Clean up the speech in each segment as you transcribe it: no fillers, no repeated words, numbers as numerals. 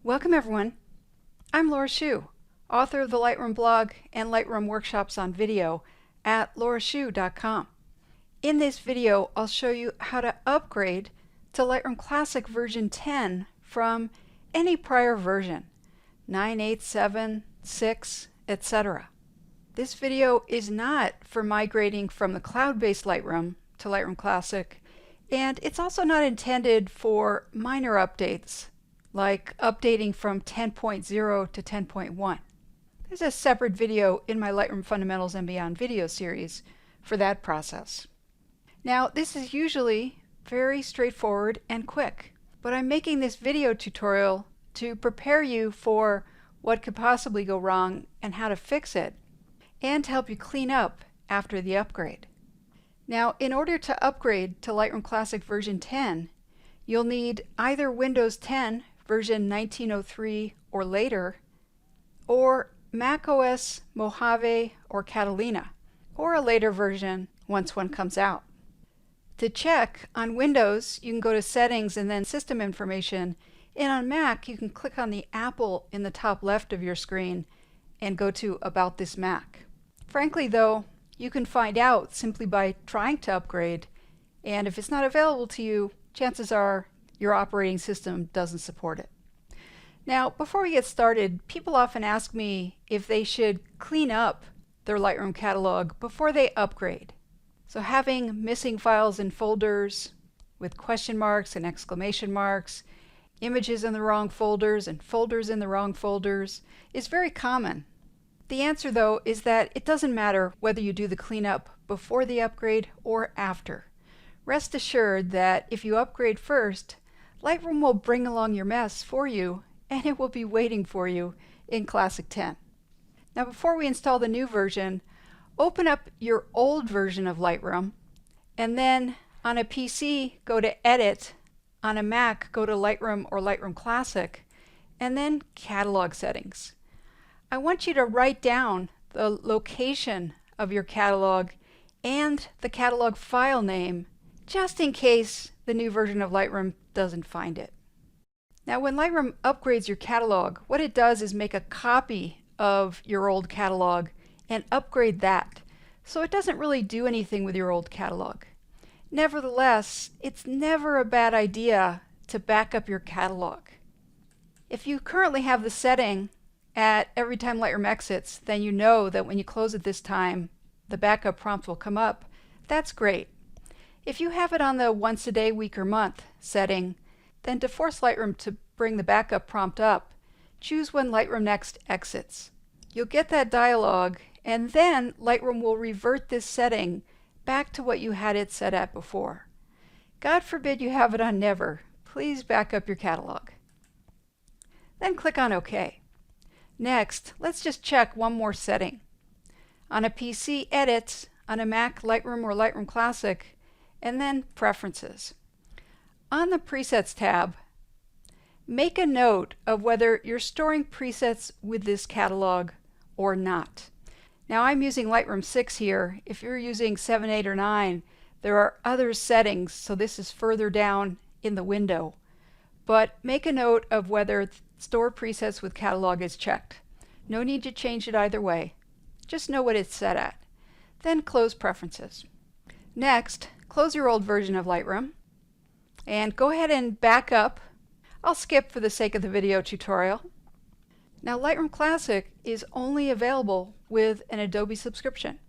Welcome everyone. I'm Laura Shu, author of the Lightroom blog and Lightroom workshops on video at laurashu.com. In this video, I'll show you how to upgrade to Lightroom Classic version 10 from any prior version, 9, 8, 7, 6, etc. This video is not for migrating from the cloud-based Lightroom to Lightroom Classic, and it's also not intended for minor updates like updating from 10.0 to 10.1. There's a separate video in my Lightroom Fundamentals and Beyond video series for that process. Now, this is usually very straightforward and quick, but I'm making this video tutorial to prepare you for what could possibly go wrong and how to fix it, and to help you clean up after the upgrade. Now, in order to upgrade to Lightroom Classic version 10, you'll need either Windows 10 version 1903 or later, or macOS Mojave or Catalina, or a later version once one comes out. To check, on Windows you can go to Settings and then System Information, and on Mac you can click on the apple in the top left of your screen and go to About This Mac. Frankly though, you can find out simply by trying to upgrade, and if it's not available to you, chances are your operating system doesn't support it. Now, before we get started, people often ask me if they should clean up their Lightroom catalog before they upgrade. So having missing files in folders with question marks and exclamation marks, images in the wrong folders and folders in the wrong folders is very common. The answer though is that it doesn't matter whether you do the cleanup before the upgrade or after. Rest assured that if you upgrade first, Lightroom will bring along your mess for you, and it will be waiting for you in Classic 10. Now, before we install the new version, open up your old version of Lightroom, and then on a PC, go to Edit. On a Mac, go to Lightroom or Lightroom Classic, and then Catalog Settings. I want you to write down the location of your catalog and the catalog file name, just in case the new version of Lightroom doesn't find it. Now, when Lightroom upgrades your catalog, what it does is make a copy of your old catalog and upgrade that. So it doesn't really do anything with your old catalog. Nevertheless, it's never a bad idea to back up your catalog. If you currently have the setting at every time Lightroom exits, then you know that when you close it this time, the backup prompt will come up. That's great. If you have it on the once a day, week, or month setting, then to force Lightroom to bring the backup prompt up, choose when Lightroom next exits. You'll get that dialog, and then Lightroom will revert this setting back to what you had it set at before. God forbid you have it on never. Please back up your catalog. Then click on OK. Next, let's just check one more setting. On a PC, Edit, on a Mac, Lightroom or Lightroom Classic, and then Preferences. On the Presets tab, make a note of whether you're storing presets with this catalog or not. Now, I'm using Lightroom 6 here. If you're using 7, 8, or 9, there are other settings, so this is further down in the window. But make a note of whether Store Presets with Catalog is checked. No need to change it either way. Just know what it's set at. Then close Preferences. Next, close your old version of Lightroom and go ahead and back up. I'll skip for the sake of the video tutorial. Now, Lightroom Classic is only available with an Adobe subscription.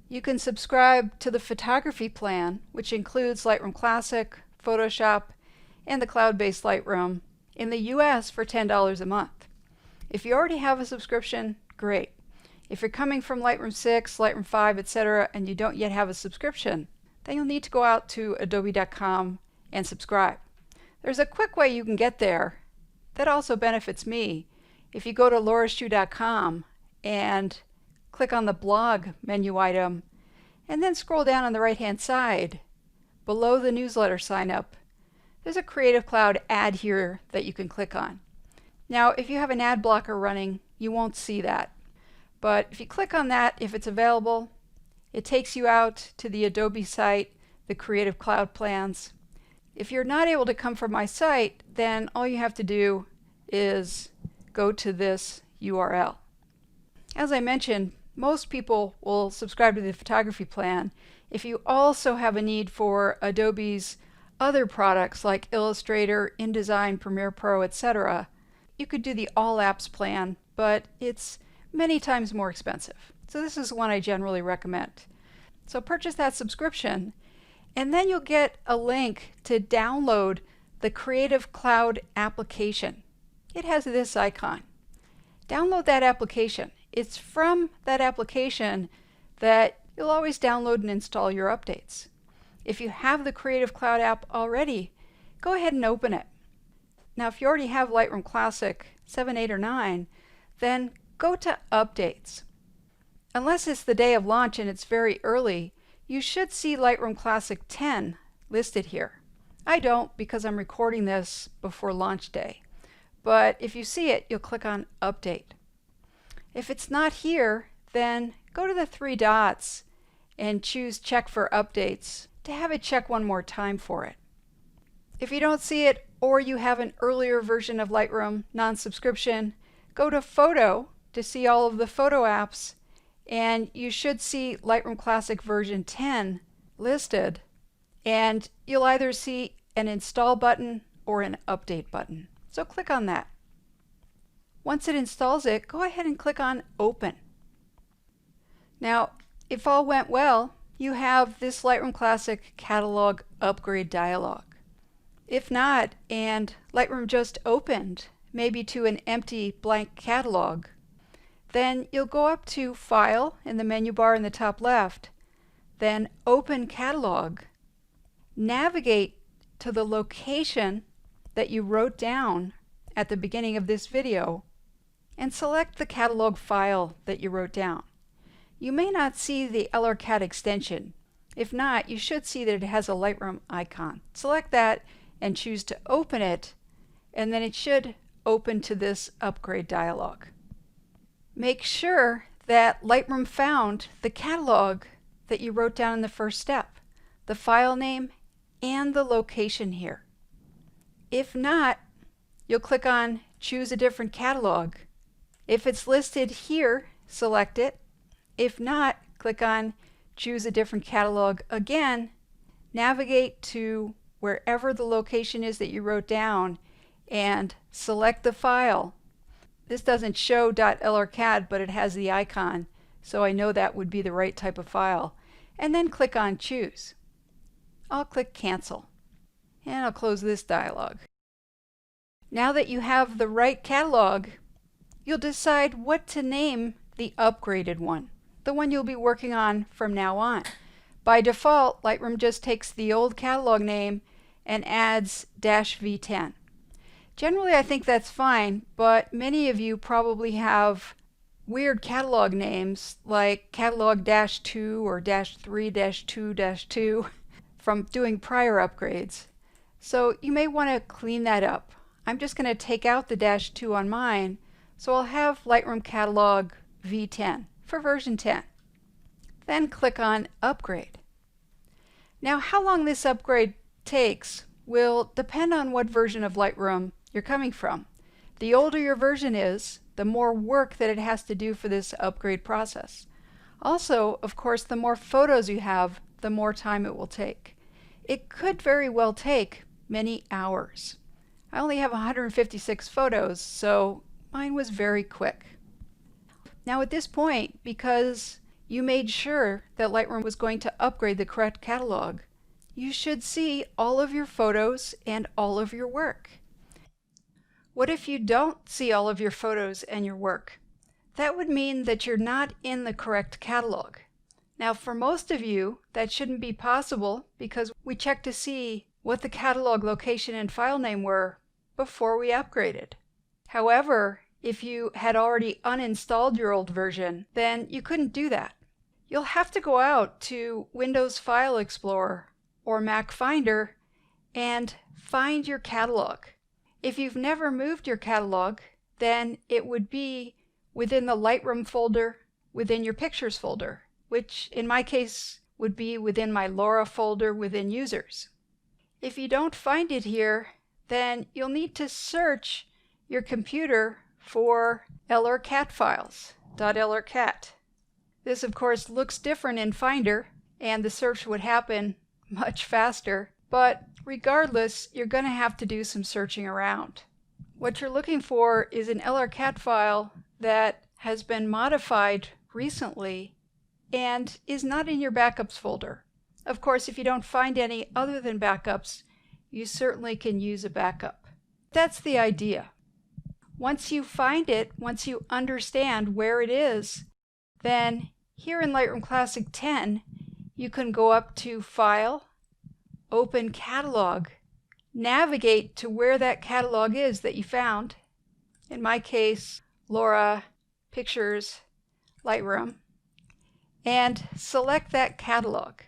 You can subscribe to the photography plan, which includes Lightroom Classic, Photoshop, and the cloud-based Lightroom in the US for $10 a month. If you already have a subscription, great. If you're coming from Lightroom 6, Lightroom 5, etc., and you don't yet have a subscription, then you'll need to go out to adobe.com and subscribe. There's a quick way you can get there that also benefits me. If you go to laurashu.com and click on the blog menu item, and then scroll down on the right-hand side, below the newsletter sign up, there's a Creative Cloud ad here that you can click on. Now, if you have an ad blocker running, you won't see that. But if you click on that, if it's available, it takes you out to the Adobe site, the Creative Cloud plans. If you're not able to come from my site, then all you have to do is go to this URL. As I mentioned, most people will subscribe to the photography plan. If you also have a need for Adobe's other products like Illustrator, InDesign, Premiere Pro, etc., you could do the All Apps plan, but it's many times more expensive. So this is the one I generally recommend. So purchase that subscription, and then you'll get a link to download the Creative Cloud application. It has this icon. Download that application. It's from that application that you'll always download and install your updates. If you have the Creative Cloud app already, go ahead and open it. Now if you already have Lightroom Classic 7, 8, or 9, then go to Updates. Unless it's the day of launch and it's very early, you should see Lightroom Classic 10 listed here. I don't because I'm recording this before launch day. But if you see it, you'll click on Update. If it's not here, then go to the 3 dots and choose Check for Updates to have it check one more time for it. If you don't see it or you have an earlier version of Lightroom non-subscription, go to Photo to see all of the photo apps, and you should see Lightroom Classic version 10 listed, and you'll either see an Install button or an Update button. So click on that. Once it installs it, go ahead and click on Open. Now, if all went well, you have this Lightroom Classic Catalog Upgrade dialog. If not, and Lightroom just opened, maybe to an empty blank catalog, then you'll go up to File in the menu bar in the top left, then Open Catalog, navigate to the location that you wrote down at the beginning of this video, and select the catalog file that you wrote down. You may not see the LRCAD extension. If not, you should see that it has a Lightroom icon. Select that and choose to open it, and then it should open to this upgrade dialog. Make sure that Lightroom found the catalog that you wrote down in the first step, the file name and the location here. If not, you'll click on Choose a different catalog. If it's listed here, select it. If not, click on Choose a different catalog again, navigate to wherever the location is that you wrote down, and select the file. This doesn't show .lrcad, but it has the icon, so I know that would be the right type of file. And then click on Choose. I'll click Cancel, and I'll close this dialog. Now that you have the right catalog, you'll decide what to name the upgraded one, the one you'll be working on from now on. By default, Lightroom just takes the old catalog name and adds -V10. Generally, I think that's fine, but many of you probably have weird catalog names like catalog-2 or -3-2-2 from doing prior upgrades. So you may want to clean that up. I'm just going to take out the -2 on mine, so I'll have Lightroom Catalog V10 for version 10. Then click on Upgrade. Now how long this upgrade takes will depend on what version of Lightroom you're coming from. The older your version is, the more work that it has to do for this upgrade process. Also, of course, the more photos you have, the more time it will take. It could very well take many hours. I only have 156 photos, so mine was very quick. Now at this point, because you made sure that Lightroom was going to upgrade the correct catalog, you should see all of your photos and all of your work. What if you don't see all of your photos and your work? That would mean that you're not in the correct catalog. Now for most of you, that shouldn't be possible because we checked to see what the catalog location and file name were before we upgraded. However, if you had already uninstalled your old version, then you couldn't do that. You'll have to go out to Windows File Explorer or Mac Finder and find your catalog. If you've never moved your catalog, then it would be within the Lightroom folder within your Pictures folder, which in my case would be within my Laura folder within Users. If you don't find it here, then you'll need to search your computer for lrcat files, .lrcat. This of course looks different in Finder and the search would happen much faster, but regardless, you're going to have to do some searching around. What you're looking for is an lrcat file that has been modified recently and is not in your backups folder. Of course, if you don't find any other than backups, you certainly can use a backup. That's the idea. Once you find it, once you understand where it is, then here in Lightroom Classic 10, you can go up to File, Open Catalog, navigate to where that catalog is that you found. In my case, Laura, Pictures, Lightroom, and select that catalog.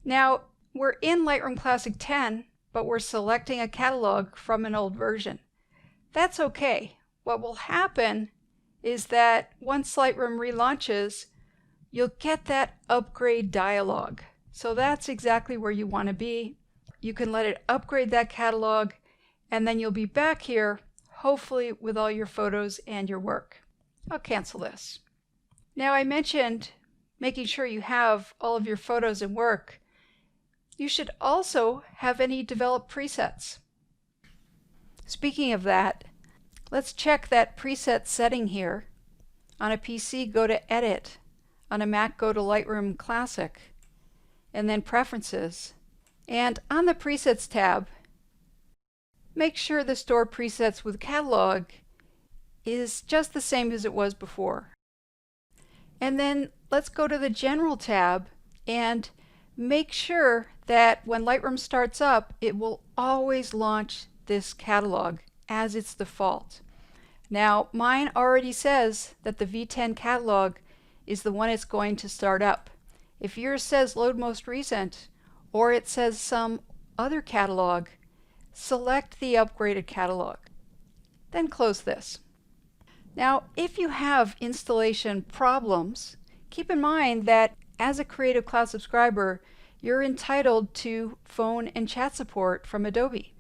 Now, we're in Lightroom Classic 10, but we're selecting a catalog from an old version. That's okay. What will happen is that once Lightroom relaunches, you'll get that upgrade dialog. So that's exactly where you want to be. You can let it upgrade that catalog, and then you'll be back here, hopefully with all your photos and your work. I'll cancel this. Now, I mentioned making sure you have all of your photos and work. You should also have any developed presets. Speaking of that, let's check that preset setting here. On a PC, go to Edit. On a Mac, go to Lightroom Classic, and then Preferences. And on the Presets tab, make sure the Store Presets with Catalog is just the same as it was before. And then let's go to the General tab and make sure that when Lightroom starts up, it will always launch this catalog as its default. Now, mine already says that the V10 catalog is the one it's going to start up. If yours says Load Most Recent, or it says some other catalog, select the upgraded catalog. Then close this. Now, if you have installation problems, keep in mind that as a Creative Cloud subscriber, you're entitled to phone and chat support from Adobe.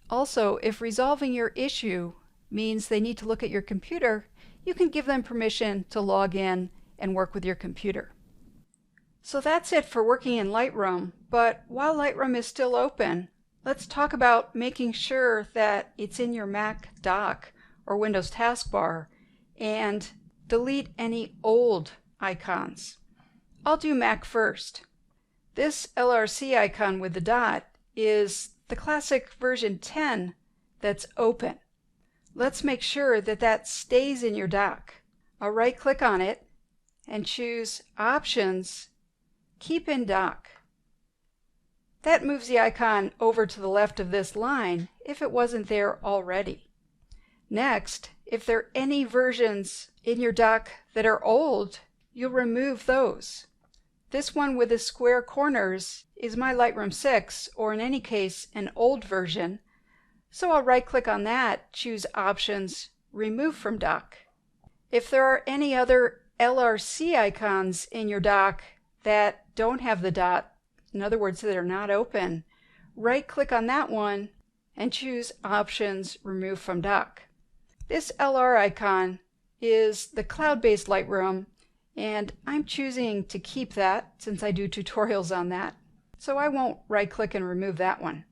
Also, if resolving your issue means they need to look at your computer, you can give them permission to log in and work with your computer. So that's it for working in Lightroom, but while Lightroom is still open, let's talk about making sure that it's in your Mac dock or Windows taskbar and delete any old icons. I'll do Mac first. This LRC icon with the dot is the classic version 10 that's open. Let's make sure that that stays in your dock. I'll right-click on it and choose Options, Keep in Dock. That moves the icon over to the left of this line if it wasn't there already. Next, if there are any versions in your dock that are old, you'll remove those. This one with the square corners is my Lightroom 6, or in any case, an old version. So I'll right-click on that, choose Options, Remove from Dock. If there are any other LRC icons in your dock that don't have the dot, in other words, that are not open, right-click on that one and choose Options, Remove from Dock. This LR icon is the cloud-based Lightroom, and I'm choosing to keep that since I do tutorials on that, so I won't right-click and remove that one.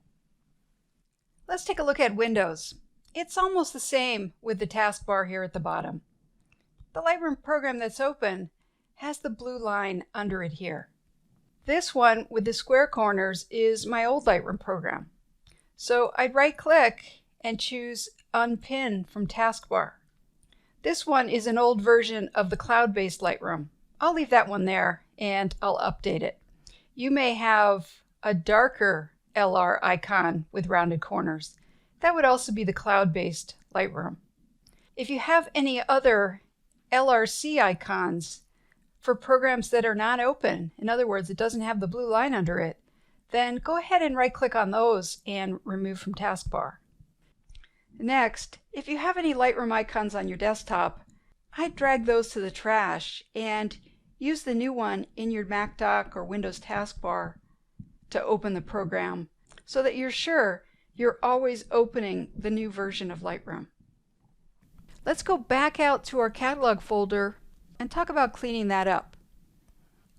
Let's take a look at Windows. It's almost the same with the taskbar here at the bottom. The Lightroom program that's open has the blue line under it here. This one with the square corners is my old Lightroom program. So I'd right-click and choose Unpin from Taskbar. This one is an old version of the cloud-based Lightroom. I'll leave that one there and I'll update it. You may have a darker LR icon with rounded corners. That would also be the cloud-based Lightroom. If you have any other LRC icons for programs that are not open, in other words, it doesn't have the blue line under it, then go ahead and right-click on those and remove from taskbar. Next, if you have any Lightroom icons on your desktop, I'd drag those to the trash and use the new one in your Mac dock or Windows taskbar to open the program so that you're sure you're always opening the new version of Lightroom. Let's go back out to our catalog folder and talk about cleaning that up.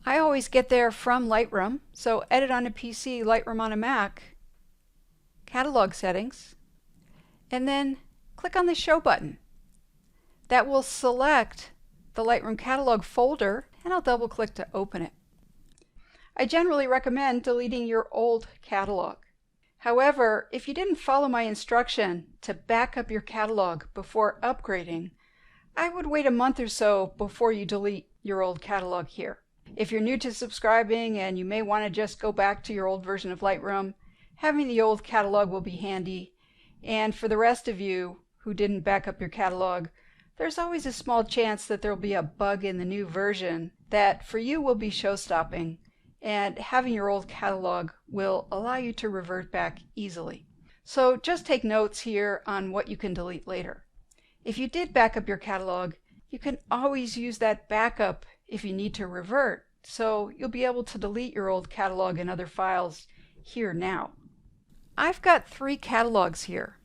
I always get there from Lightroom, so Edit on a PC, Lightroom on a Mac, Catalog Settings, and then click on the Show button. That will select the Lightroom catalog folder, and I'll double click to open it. I generally recommend deleting your old catalog. However, if you didn't follow my instruction to back up your catalog before upgrading, I would wait a month or so before you delete your old catalog here. If you're new to subscribing and you may want to just go back to your old version of Lightroom, having the old catalog will be handy. And for the rest of you who didn't back up your catalog, there's always a small chance that there'll be a bug in the new version that for you will be show-stopping, and having your old catalog will allow you to revert back easily. So just take notes here on what you can delete later. If you did back up your catalog, you can always use that backup if you need to revert, so you'll be able to delete your old catalog and other files here now. I've got 3 catalogs here.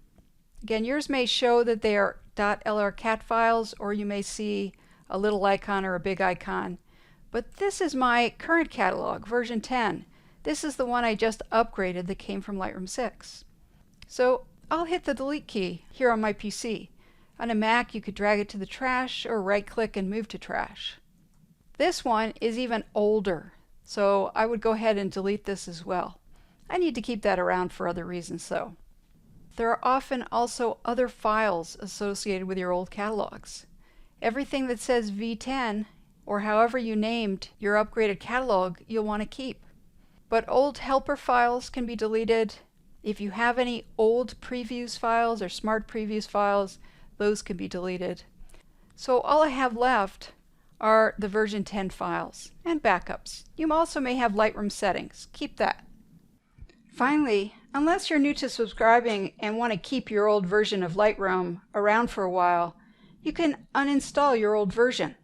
Again, yours may show that they are .lrcat files, or you may see a little icon or a big icon. But this is my current catalog, version 10. This is the one I just upgraded that came from Lightroom 6. So I'll hit the delete key here on my PC. On a Mac, you could drag it to the trash or right-click and move to trash. This one is even older, so I would go ahead and delete this as well. I need to keep that around for other reasons though. There are often also other files associated with your old catalogs. Everything that says V10, or however you named your upgraded catalog, you'll want to keep. But old helper files can be deleted. If you have any old previews files or smart previews files, those can be deleted. So all I have left are the version 10 files and backups. You also may have Lightroom settings. Keep that. Finally, unless you're new to subscribing and want to keep your old version of Lightroom around for a while, you can uninstall your old version.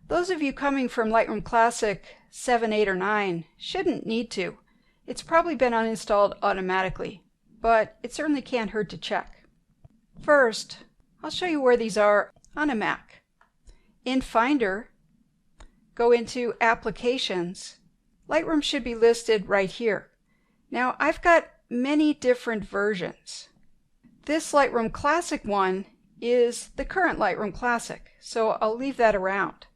Those of you coming from Lightroom Classic 7, 8, or 9 shouldn't need to. It's probably been uninstalled automatically, but it certainly can't hurt to check. First, I'll show you where these are on a Mac. In Finder, go into Applications. Lightroom should be listed right here. Now, I've got many different versions. This Lightroom Classic one is the current Lightroom Classic, so I'll leave that around.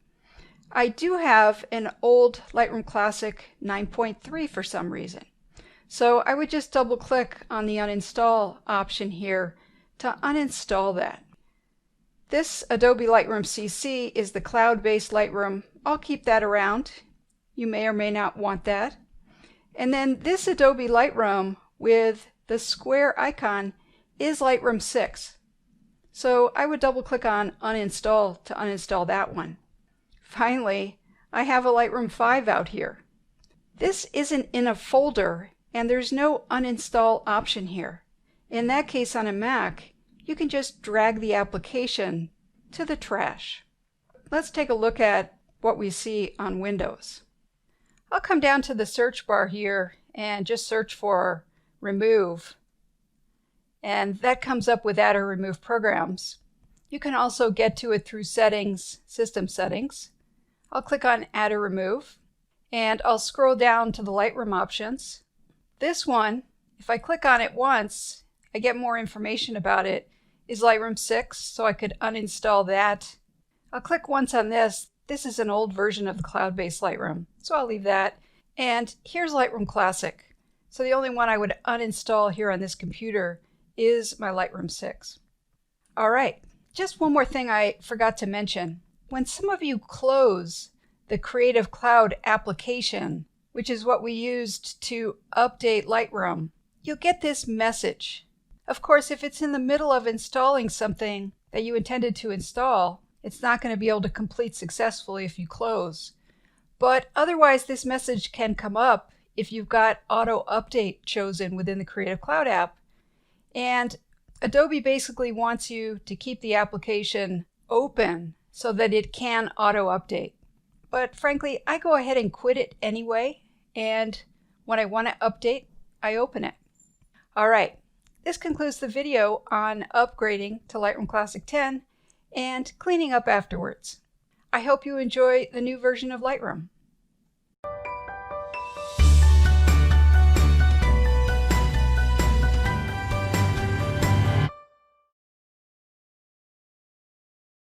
I do have an old Lightroom Classic 9.3 for some reason. So I would just double click on the uninstall option here to uninstall that. This Adobe Lightroom CC is the cloud-based Lightroom. I'll keep that around. You may or may not want that. And then this Adobe Lightroom with the square icon is Lightroom 6. So I would double click on uninstall to uninstall that one. Finally, I have a Lightroom 5 out here. This isn't in a folder and there's no uninstall option here. In that case on a Mac, you can just drag the application to the trash. Let's take a look at what we see on Windows. I'll come down to the search bar here and just search for remove. And that comes up with add or remove programs. You can also get to it through settings, system settings. I'll click on add or remove and I'll scroll down to the Lightroom options. This one, if I click on it once, I get more information about it, is Lightroom 6, so I could uninstall that. I'll click once on this. This is an old version of the cloud-based Lightroom, so I'll leave that. And here's Lightroom Classic. So the only one I would uninstall here on this computer is my Lightroom 6. All right, just one more thing I forgot to mention. When some of you close the Creative Cloud application, which is what we used to update Lightroom, you'll get this message. Of course, if it's in the middle of installing something that you intended to install, it's not going to be able to complete successfully if you close. But otherwise, this message can come up if you've got auto update chosen within the Creative Cloud app. And Adobe basically wants you to keep the application open so that it can auto update. But frankly, I go ahead and quit it anyway. And when I want to update, I open it. All right, this concludes the video on upgrading to Lightroom Classic 10. and cleaning up afterwards. I hope you enjoy the new version of Lightroom.